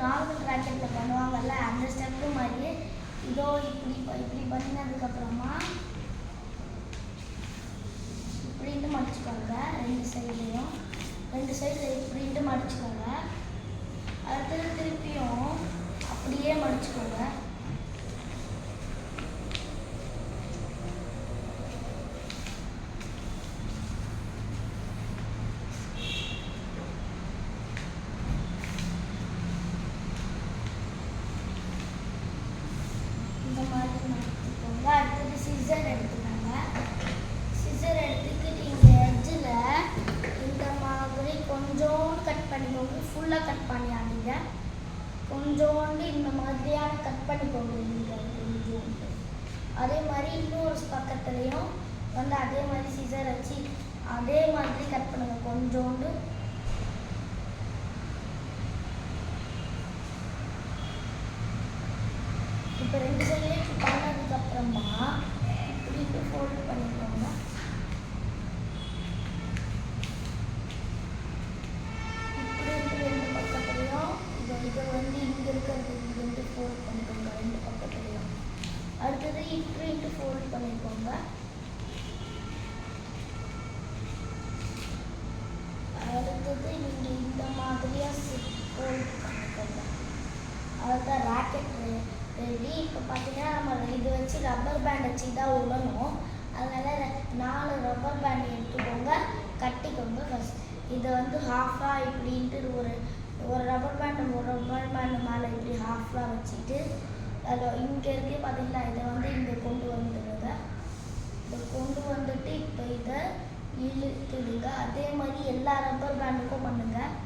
Normal ராக்கெட்டில் பண்ணுவாங்கல்ல அந்த step மாதிரியே இதோ இப்படி பண்ணினதுக்கப்புறமா இப்படின்ட்டு மடிச்சுக்கோங்க. ரெண்டு சைடில் இப்படின்ட்டு மடிச்சுக்கோங்க. அடுத்தது திருப்பியும் அப்படியே மடிச்சுக்கோங்க. இந்த மாதிரி மடிச்சுக்கோங்க. அடுத்தது சிசர் எடுத்துக்கோங்க. சிசர் எடுத்துக்கிட்டு நீங்கள் எட்ஜில் இந்த மாதிரி கொஞ்சோண்டு கட் பண்ணிக்கோங்க. ஃபுல்லாக கட் பண்ணியாதீங்க. கொஞ்சோண்டு இந்த மாதிரியான கட் பண்ணிக்கோங்க. கொஞ்சோண்டு அதே மாதிரி இன்னொரு பக்கத்துலேயும் வந்து அதே மாதிரி சிசர் வச்சு அதே மாதிரி கட் பண்ணுங்க. கொஞ்சோண்டு இப்போ ரெண்டு சைட்லேயும் இப்படி பண்ணதுக்கப்புறமா இப்படி ஃபோல்டு பண்ணிக்கோங்க. இப்படி ரெண்டு பக்கத்துலேயும் இதை வந்து இங்கே இருக்கிறது இங்கே ஃபோல்ட் பண்ணிக்கோங்க. ரெண்டு பக்கத்துலேயும் அடுத்தது இப்படி ஃபோல்ட் பண்ணிக்கோங்க. அடுத்தது நீங்கள் இந்த மாதிரியாக ஃபோல்ட் பண்ணிக்கோங்க. அதுதான் ராக்கெட் ரெடி. இப்போ பார்த்தீங்கன்னா நம்ம இது வச்சு ரப்பர் பேண்ட் வச்சு தான் விடணும். அதனால் 4 ரப்பர் பேண்ட் எடுத்துக்கோங்க, கட்டிக்கோங்க. ஃபஸ்ட் இதை வந்து ஹாஃபாக இப்படின்ட்டு ஒரு ரப்பர் பேண்டு மேலே இப்படி ஹாஃபாக வச்சுட்டு அதில் இங்கே இருக்கே பார்த்தீங்களா, இதை வந்து இங்கே கொண்டு வந்துடுங்க. இதை கொண்டு வந்துட்டு இப்போ இதை இழுத்துடுங்க. அதே மாதிரி எல்லா ரப்பர் பேண்டுக்கும் பண்ணுங்கள்.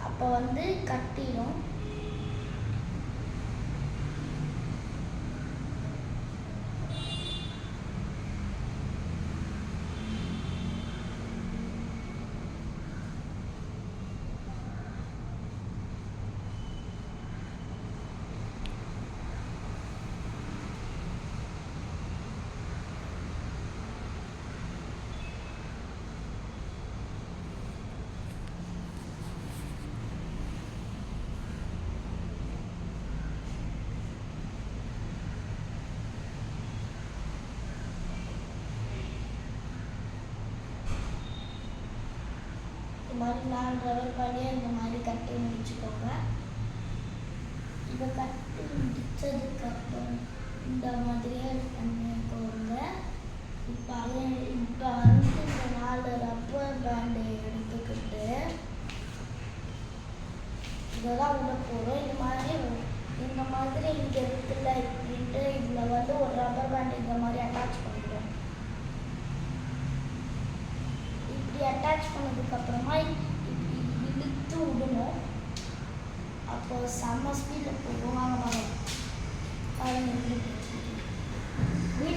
அப்போ வந்து கட்டிடும். இந்த மாதிரி 4 ரப்பர் பேண்டையும் இந்த மாதிரி கட்டி முடிச்சுக்கோங்க. இதை கட்டி முடிச்சதுக்கப்புறம் இந்த மாதிரியே பண்ணிக்கோங்க. இப்போ வந்து இந்த 4 ரப்பர் பேண்டை எடுத்துக்கிட்டு இதெல்லாம் உள்ள போகிறோம். இந்த மாதிரி இங்கே இருக்குல்ல இப்படின்ட்டு இதில் வந்து ஒரு ரப்பர் பேண்ட் இந்த மாதிரி அட்டாச் பண்ணிடுவோம். இப்படி அட்டாச் பண்ணதுக்கப்புறமா இப்படி இழுத்து விடணும். அப்போ செம்ம ஸ்பீடில் போகும். வாங்க பாருங்க.